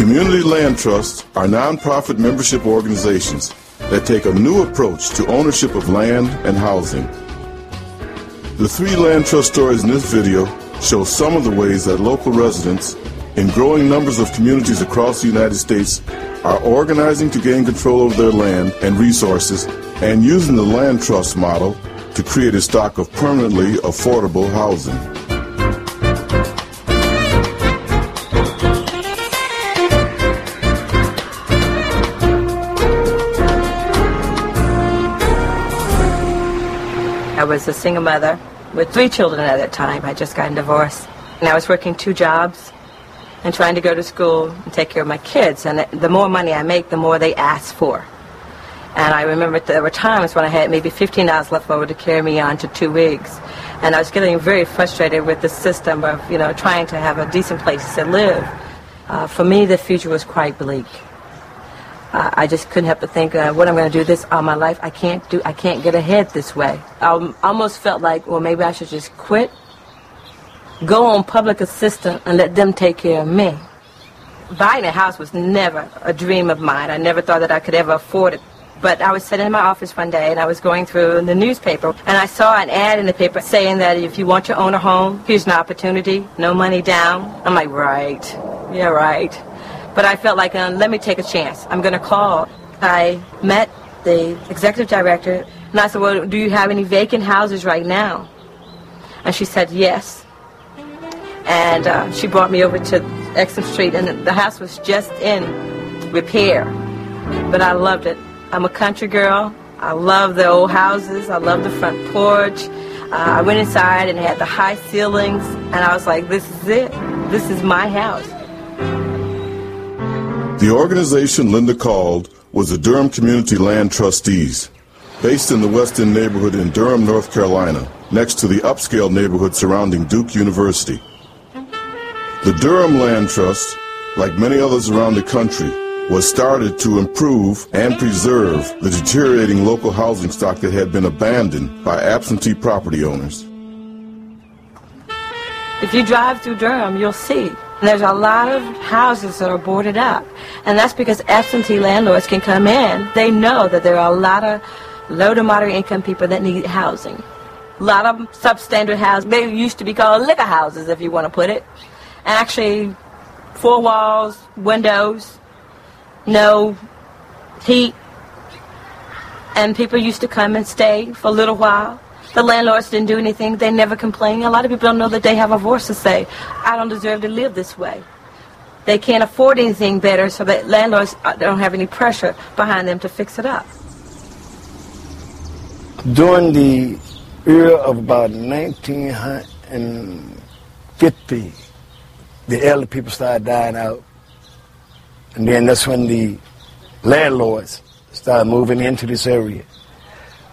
Community land trusts are nonprofit membership organizations that take a new approach to ownership of land and housing. The 3 land trust stories in this video show some of the ways that local residents in growing numbers of communities across the United States are organizing to gain control over their land and resources and using the land trust model to create a stock of permanently affordable housing. I was a single mother with 3 children at that time. I just gotten divorced. And I was working 2 jobs and trying to go to school and take care of my kids. And the more money I make, the more they ask for. And I remember there were times when I had maybe $15 left over to carry me on to 2 weeks. And I was getting very frustrated with the system of, trying to have a decent place to live. For me, the future was quite bleak. I just couldn't help but think, what I'm going to do this all my life. I can't get ahead this way. I almost felt like, well, maybe I should just quit, go on public assistance, and let them take care of me. Buying a house was never a dream of mine. I never thought that I could ever afford it. But I was sitting in my office one day, and I was going through the newspaper, and I saw an ad in the paper saying that if you want to own a home, here's an opportunity, no money down. I'm like, right, yeah, right. But I felt like, let me take a chance. I'm going to call. I met the executive director, and I said, well, do you have any vacant houses right now? And she said, yes. And she brought me over to Exum Street, and the house was just in repair. But I loved it. I'm a country girl. I love the old houses. I love the front porch. I went inside and it had the high ceilings, and I was like, this is it. This is my house. The organization Linda called was the Durham Community Land Trustees, based in the West End neighborhood in Durham, North Carolina, next to the upscale neighborhood surrounding Duke University. The Durham Land Trust, like many others around the country, was started to improve and preserve the deteriorating local housing stock that had been abandoned by absentee property owners. If you drive through Durham, you'll see there's a lot of houses that are boarded up. And that's because absentee landlords can come in. They know that there are a lot of low to moderate income people that need housing. A lot of substandard houses. They used to be called liquor houses, if you want to put it. And actually, 4 walls, windows, no heat. And people used to come and stay for a little while. The landlords didn't do anything. They never complained. A lot of people don't know that they have a voice to say, I don't deserve to live this way. They can't afford anything better, so that landlords don't have any pressure behind them to fix it up. During the era of about 1950, the elder people started dying out. And then that's when the landlords started moving into this area.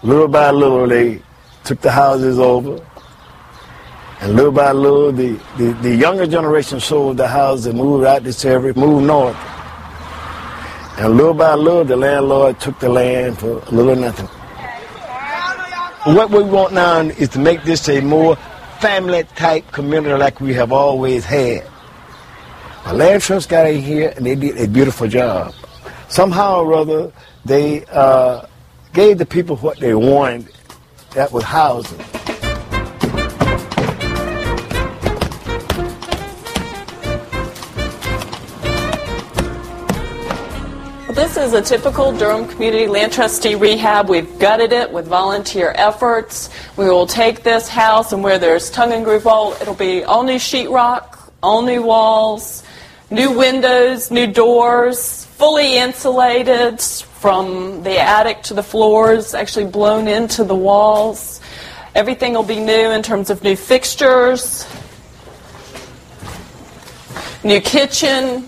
Little by little, they took the houses over, and little by little, the younger generation sold the houses and moved out this area, moved north. And little by little, the landlord took the land for little or nothing. What we want now is to make this a more family-type community like we have always had. The land trust got in here, and they did a beautiful job. Somehow or other, they gave the people what they wanted. That was housing. This is a typical Durham Community Land Trustee rehab. We've gutted it with volunteer efforts. We will take this house, and where there's tongue and groove wall, it'll be all new sheetrock, all new walls, new windows, new doors, fully insulated from the attic to the floors, actually blown into the walls. Everything will be new in terms of new fixtures, new kitchen,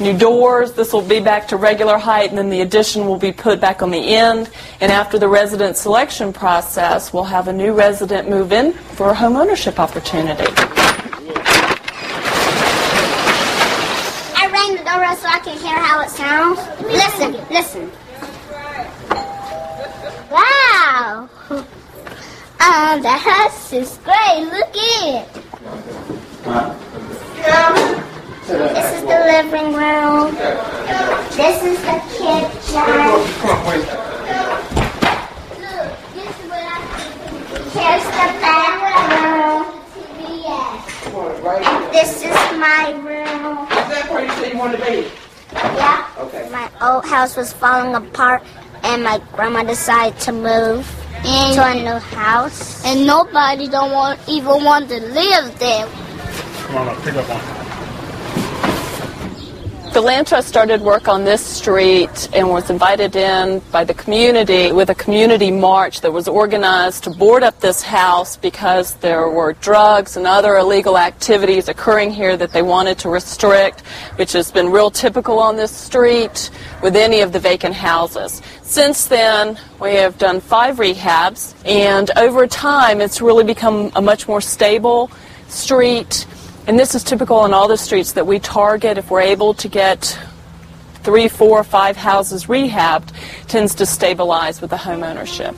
new doors. This will be back to regular height, and then the addition will be put back on the end. And after the resident selection process, we'll have a new resident move in for a home ownership opportunity. I rang the doorbell so I can hear how it sounds. Listen, listen. Wow. The house is great. Look at it. This is the living room. This is the kitchen. Here's the bedroom. This is my room. Is that where you say you want to be? Yeah. Okay. My old house was falling apart, and my grandma decided to move to a new house. And nobody even want to live there. Come on, pick up one. The Land Trust started work on this street and was invited in by the community with a community march that was organized to board up this house because there were drugs and other illegal activities occurring here that they wanted to restrict, which has been real typical on this street with any of the vacant houses. Since then, we have done 5 rehabs, and over time it's really become a much more stable street. And this is typical on all the streets that we target. If we're able to get 3, 4, 5 houses rehabbed, tends to stabilize with the home ownership.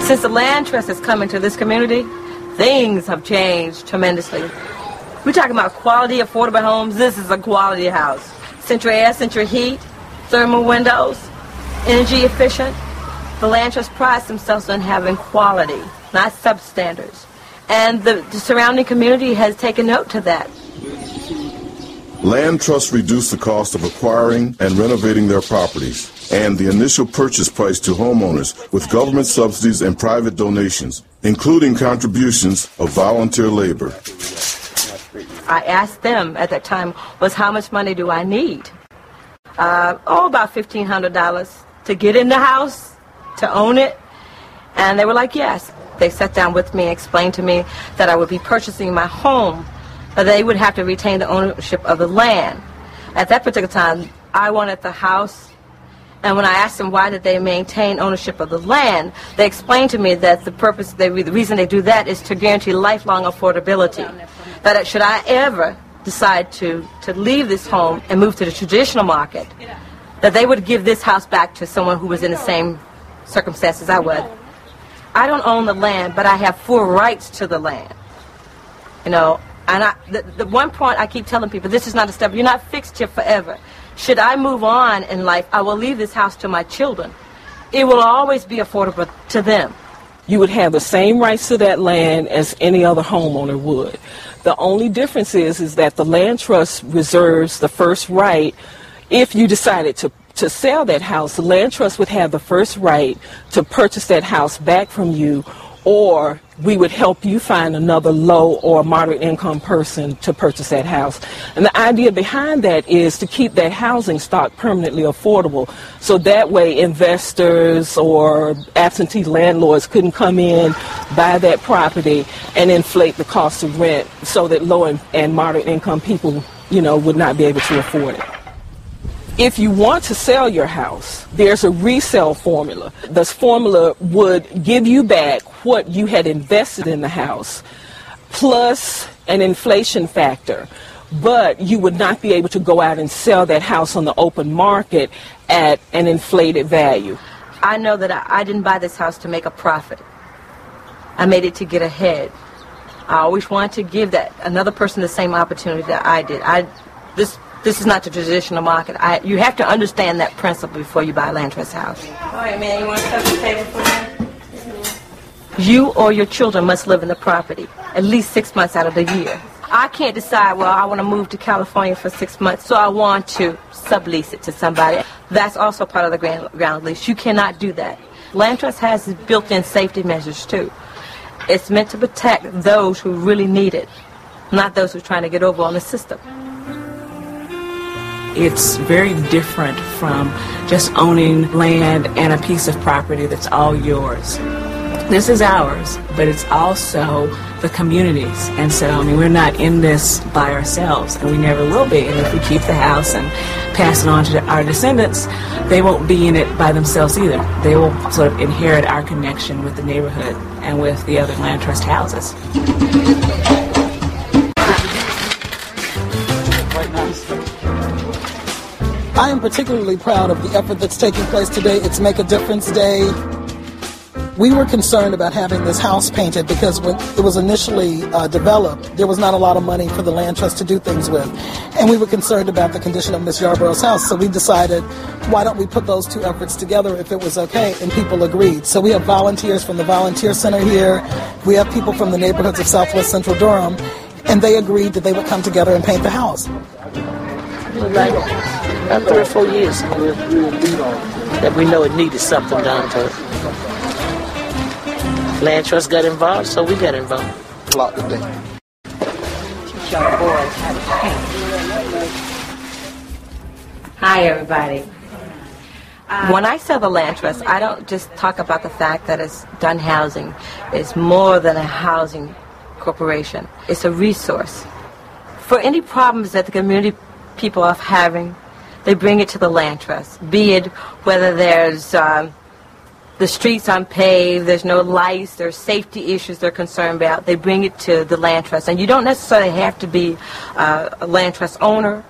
Since the Land Trust has come into this community, things have changed tremendously. We're talking about quality, affordable homes. This is a quality house. Central air, central heat, thermal windows, energy efficient. The Land Trust prides themselves on having quality, not substandards. And the surrounding community has taken note to that. Land trusts reduce the cost of acquiring and renovating their properties and the initial purchase price to homeowners with government subsidies and private donations, including contributions of volunteer labor. I asked them at that time was how much money do I need? About $1,500 to get in the house, to own it. And they were like, yes. They sat down with me and explained to me that I would be purchasing my home, but they would have to retain the ownership of the land. At that particular time, I wanted the house, and when I asked them why did they maintain ownership of the land, they explained to me that the reason they do that is to guarantee lifelong affordability. That should I ever decide to leave this home and move to the traditional market, that they would give this house back to someone who was in the same circumstances I was. I don't own the land, but I have full rights to the land. You know, and the one point I keep telling people, this is not a step. You're not fixed here forever. Should I move on in life, I will leave this house to my children. It will always be affordable to them. You would have the same rights to that land as any other homeowner would. The only difference is that the land trust reserves the first right. If you decided to sell that house, the land trust would have the first right to purchase that house back from you, or we would help you find another low or moderate income person to purchase that house. And the idea behind that is to keep that housing stock permanently affordable, so that way investors or absentee landlords couldn't come in, buy that property, and inflate the cost of rent so that low and moderate income people, would not be able to afford it. If you want to sell your house, there's a resale formula. This formula would give you back what you had invested in the house, plus an inflation factor. But you would not be able to go out and sell that house on the open market at an inflated value. I know that I didn't buy this house to make a profit. I made it to get ahead. I always wanted to give that another person the same opportunity that I did. This is not the traditional market. You have to understand that principle before you buy a land trust house. All right, man, you want to set the table for me? You or your children must live in the property at least 6 months out of the year. I can't decide, well, I want to move to California for 6 months, so I want to sublease it to somebody. That's also part of the ground lease. You cannot do that. Land trust has built-in safety measures, too. It's meant to protect those who really need it, not those who are trying to get over on the system. It's very different from just owning land and a piece of property that's all yours. This is ours, but it's also the community's. And so, we're not in this by ourselves, and we never will be. And if we keep the house and pass it on to our descendants, they won't be in it by themselves either. They will sort of inherit our connection with the neighborhood and with the other land trust houses. I am particularly proud of the effort that's taking place today. It's Make a Difference Day. We were concerned about having this house painted because when it was initially developed, there was not a lot of money for the land trust to do things with. And we were concerned about the condition of Miss Yarborough's house, so we decided, why don't we put those two efforts together if it was okay, and people agreed. So we have volunteers from the Volunteer Center here, we have people from the neighborhoods of Southwest Central Durham, and they agreed that they would come together and paint the house. Like about 3 or 4 years that we know it needed something done to it. Land Trust got involved, so we got involved. Teach young boys how to paint. Hi, everybody. When I sell the Land Trust, I don't just talk about the fact that it's done housing. It's more than a housing corporation. It's a resource. For any problems that the community people are having, they bring it to the Land Trust, be it whether there's the streets unpaved, there's no lights, there's safety issues they're concerned about, they bring it to the Land Trust. And you don't necessarily have to be a Land Trust owner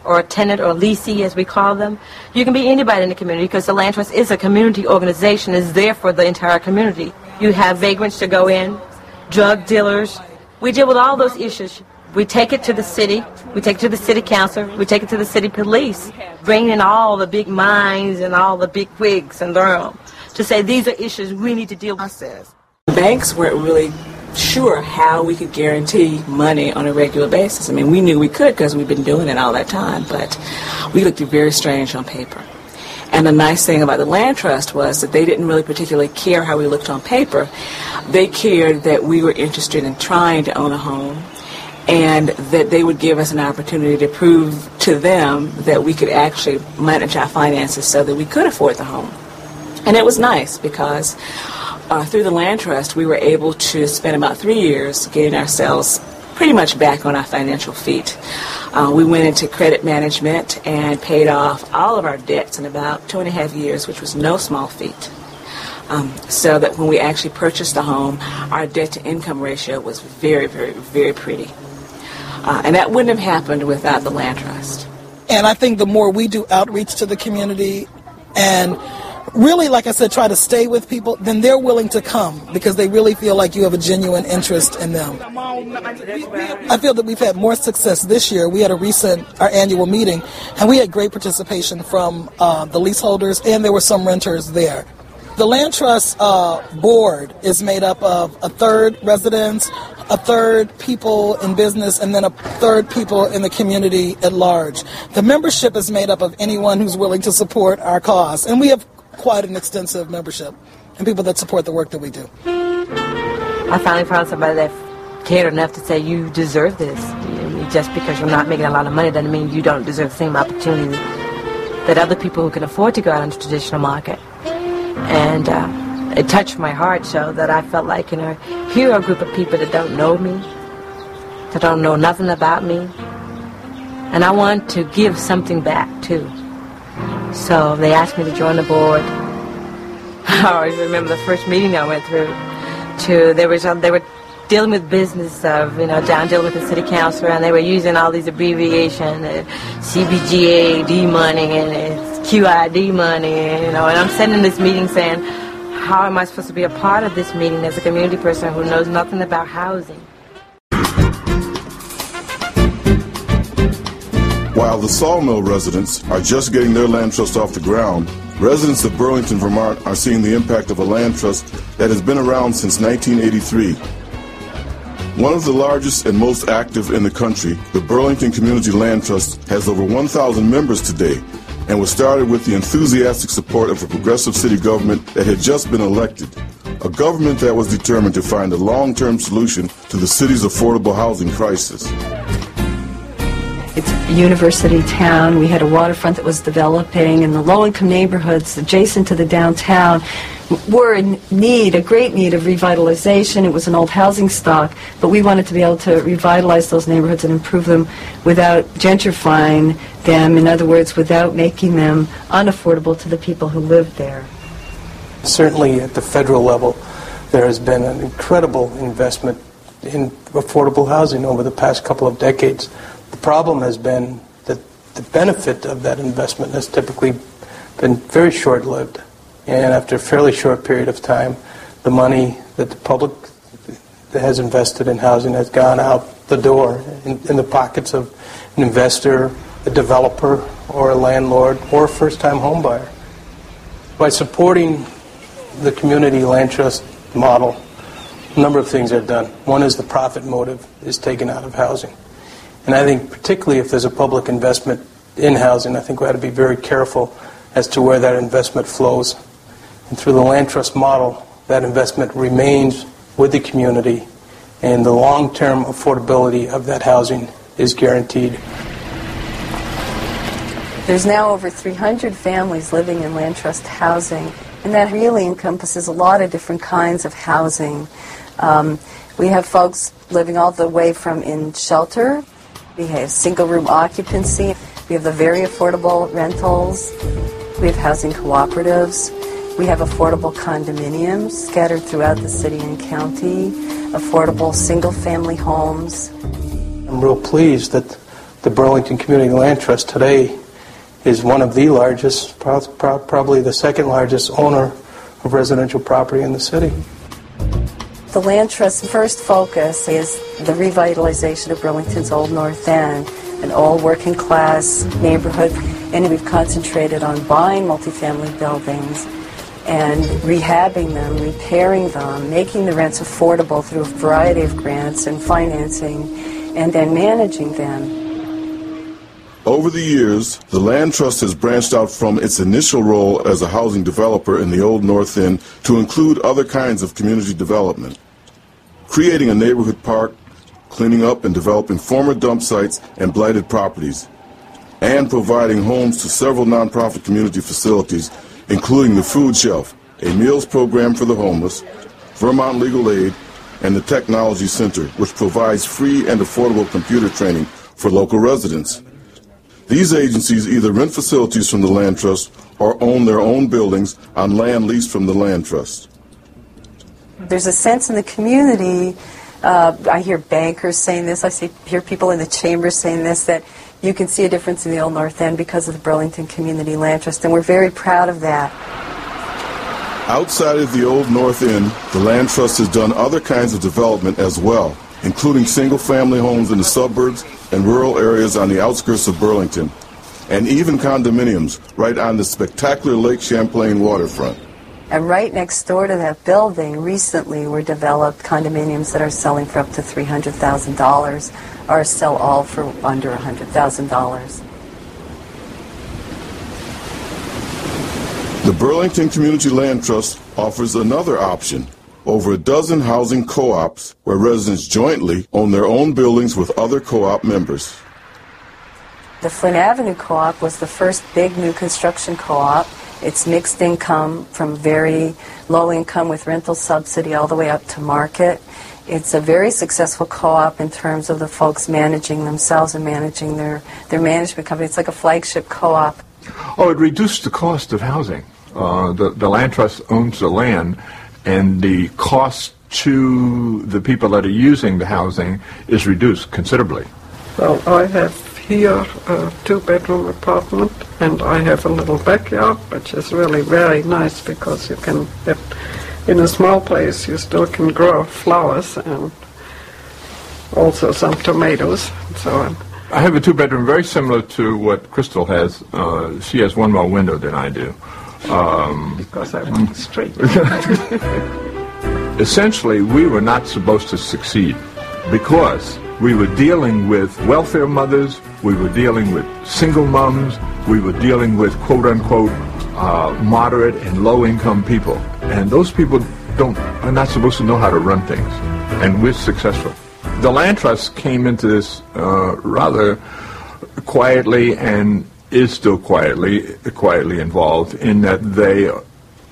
or a tenant or leasee, as we call them. You can be anybody in the community because the Land Trust is a community organization. It's there for the entire community. You have vagrants to go in, drug dealers. We deal with all those issues. We take it to the city, we take it to the city council, we take it to the city police, bring in all the big minds and all the big wigs in Durham to say these are issues we need to deal with. Banks weren't really sure how we could guarantee money on a regular basis. I mean, we knew we could because we've been doing it all that time, but we looked very strange on paper. And the nice thing about the Land Trust was that they didn't really particularly care how we looked on paper. They cared that we were interested in trying to own a home, and that they would give us an opportunity to prove to them that we could actually manage our finances so that we could afford the home. And it was nice because through the Land Trust we were able to spend about 3 years getting ourselves pretty much back on our financial feet. We went into credit management and paid off all of our debts in about 2.5 years, which was no small feat. So that when we actually purchased the home, our debt-to-income ratio was very, very, very pretty. And that wouldn't have happened without the Land Trust. And I think the more we do outreach to the community and really, like I said, try to stay with people, then they're willing to come because they really feel like you have a genuine interest in them. I feel that we've had more success this year. We had our annual meeting, and we had great participation from the leaseholders, and there were some renters there. The Land Trust board is made up of a third residents, a third people in business, and then a third people in the community at large. The membership is made up of anyone who's willing to support our cause, and we have quite an extensive membership and people that support the work that we do. I finally found somebody that cared enough to say, you deserve this. Just because you're not making a lot of money doesn't mean you don't deserve the same opportunity that other people who can afford to go out into the traditional market. And it touched my heart so that I felt like, here are a group of people that don't know me, that don't know nothing about me, and I want to give something back too. So they asked me to join the board. I always remember the first meeting I went through. They were dealing with business of, down dealing with the city council, and they were using all these abbreviations, CBGA money and QID money, and I'm sitting in this meeting saying, how am I supposed to be a part of this meeting as a community person who knows nothing about housing? While the Sawmill residents are just getting their land trust off the ground, residents of Burlington, Vermont are seeing the impact of a land trust that has been around since 1983. One of the largest and most active in the country, the Burlington Community Land Trust has over 1,000 members today and was started with the enthusiastic support of a progressive city government that had just been elected, a government that was determined to find a long-term solution to the city's affordable housing crisis. It's a university town. We had a waterfront that was developing, and the low-income neighborhoods adjacent to the downtown were in need, a great need of revitalization. It was an old housing stock, but we wanted to be able to revitalize those neighborhoods and improve them without gentrifying them, in other words, without making them unaffordable to the people who lived there. Certainly at the federal level, there has been an incredible investment in affordable housing over the past couple of decades. The problem has been that the benefit of that investment has typically been very short-lived. And after a fairly short period of time, the money that the public has invested in housing has gone out the door in the pockets of an investor, a developer, or a landlord, or a first-time home buyer. By supporting the community land trust model, a number of things are done. One is the profit motive is taken out of housing. And I think particularly if there's a public investment in housing, I think we have to be very careful as to where that investment flows. And through the land trust model, that investment remains with the community, and the long-term affordability of that housing is guaranteed. There's now over 300 families living in land trust housing, and that really encompasses a lot of different kinds of housing. We have folks living all the way from in shelter. We have single-room occupancy. We have the very affordable rentals. We have housing cooperatives. We have affordable condominiums scattered throughout the city and county, affordable single-family homes. I'm real pleased that the Burlington Community Land Trust today is one of the largest, probably the second largest owner of residential property in the city. The Land Trust's first focus is the revitalization of Burlington's Old North End, an old working-class neighborhood, and we've concentrated on buying multifamily buildings and rehabbing them, repairing them, making the rents affordable through a variety of grants and financing, and then managing them. Over the years, the Land Trust has branched out from its initial role as a housing developer in the Old North End to include other kinds of community development, creating a neighborhood park, cleaning up and developing former dump sites and blighted properties, and providing homes to several nonprofit community facilities, including the Food Shelf, a meals program for the homeless, Vermont Legal Aid, and the Technology Center, which provides free and affordable computer training for local residents. These agencies either rent facilities from the Land Trust or own their own buildings on land leased from the Land Trust. There's a sense in the community, I hear bankers saying this, hear people in the chamber saying this, that you can see a difference in the Old North End because of the Burlington Community Land Trust, and we're very proud of that. Outside of the Old North End, the Land Trust has done other kinds of development as well, including single-family homes in the suburbs and rural areas on the outskirts of Burlington, and even condominiums right on the spectacular Lake Champlain waterfront. And right next door to that building, recently were developed condominiums that are selling for up to $300,000, or sell all for under $100,000. The Burlington Community Land Trust offers another option. Over a dozen housing co-ops where residents jointly own their own buildings with other co-op members. The Flint Avenue Co-op was the first big new construction co-op. It's mixed income from very low income with rental subsidy all the way up to market. It's a very successful co-op in terms of the folks managing themselves and managing their management company. It's like a flagship co-op. Oh, it reduced the cost of housing. The Land Trust owns the land, and the cost to the people that are using the housing is reduced considerably. Well, I have here a two-bedroom apartment, and I have a little backyard, which is really very nice because you can get, in a small place, you still can grow flowers and also some tomatoes and so on. I have a two-bedroom very similar to what Crystal has. She has one more window than I do. Because I walk straight. Essentially, we were not supposed to succeed because we were dealing with welfare mothers, we were dealing with single moms, we were dealing with quote-unquote moderate and low-income people. And those people are not supposed to know how to run things. And we're successful. The Land Trust came into this rather quietly and is still quietly involved in that they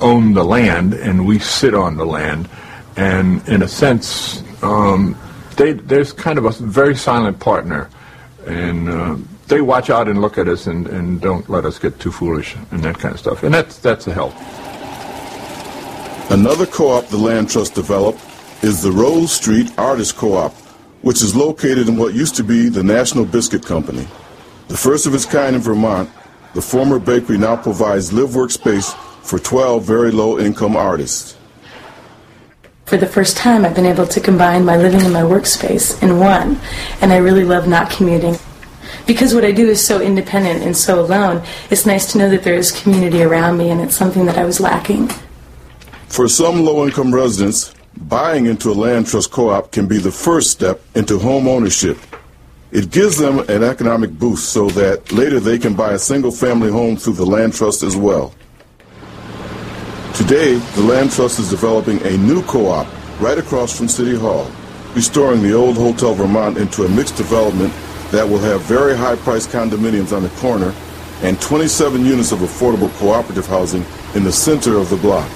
own the land and we sit on the land. And in a sense, there's kind of a very silent partner. And they watch out and look at us and don't let us get too foolish and that kind of stuff. And that's a help. Another co-op the Land Trust developed is the Rose Street Artist Co-op, which is located in what used to be the National Biscuit Company. The first of its kind in Vermont, the former bakery now provides live-work space for 12 very low-income artists. For the first time, I've been able to combine my living and my workspace in one, and I really love not commuting. Because what I do is so independent and so alone, it's nice to know that there is community around me, and it's something that I was lacking. For some low-income residents, buying into a land trust co-op can be the first step into home ownership. It gives them an economic boost so that later they can buy a single-family home through the land trust as well. Today, the land trust is developing a new co-op right across from City Hall, restoring the old Hotel Vermont into a mixed development that will have very high-priced condominiums on the corner and 27 units of affordable cooperative housing in the center of the block.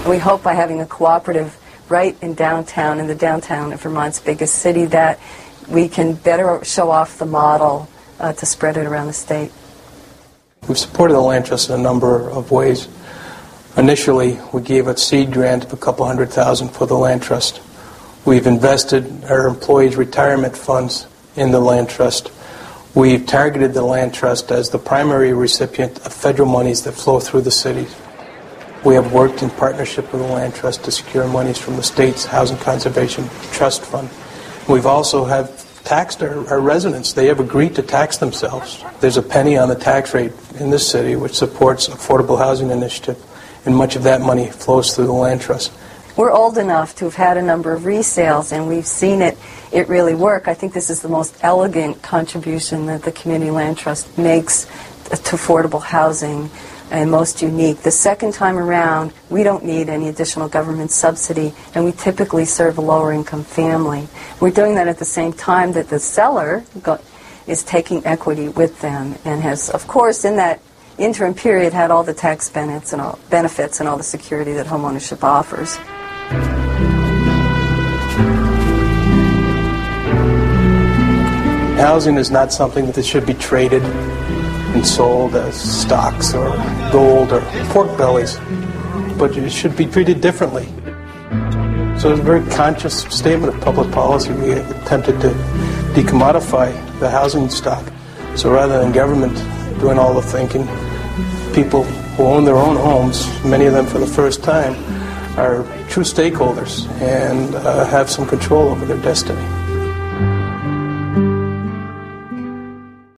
We hope by having a cooperative right in downtown, in the downtown of Vermont's biggest city, that we can better show off the model to spread it around the state. We've supported the land trust in a number of ways. Initially, we gave a seed grant of a couple $100,000 for the land trust. We've invested our employees' retirement funds in the land trust. We've targeted the land trust as the primary recipient of federal monies that flow through the city. We have worked in partnership with the land trust to secure monies from the state's Housing Conservation Trust Fund. We've also have taxed our residents. They have agreed to tax themselves. There's a penny on the tax rate in this city which supports affordable housing initiative, and much of that money flows through the land trust. We're old enough to have had a number of resales, and we've seen it really work. I think this is the most elegant contribution that the Community Land Trust makes to affordable housing, and most unique. The second time around, we don't need any additional government subsidy, and we typically serve a lower-income family. We're doing that at the same time that the seller is taking equity with them, and has, of course, in that interim period, had all the tax benefits and all the security that homeownership offers. Housing is not something that should be traded and sold as stocks or gold or pork bellies, but it should be treated differently. So it's a very conscious statement of public policy. We attempted to decommodify the housing stock. So rather than government doing all the thinking, people who own their own homes, many of them for the first time, are true stakeholders and have some control over their destiny.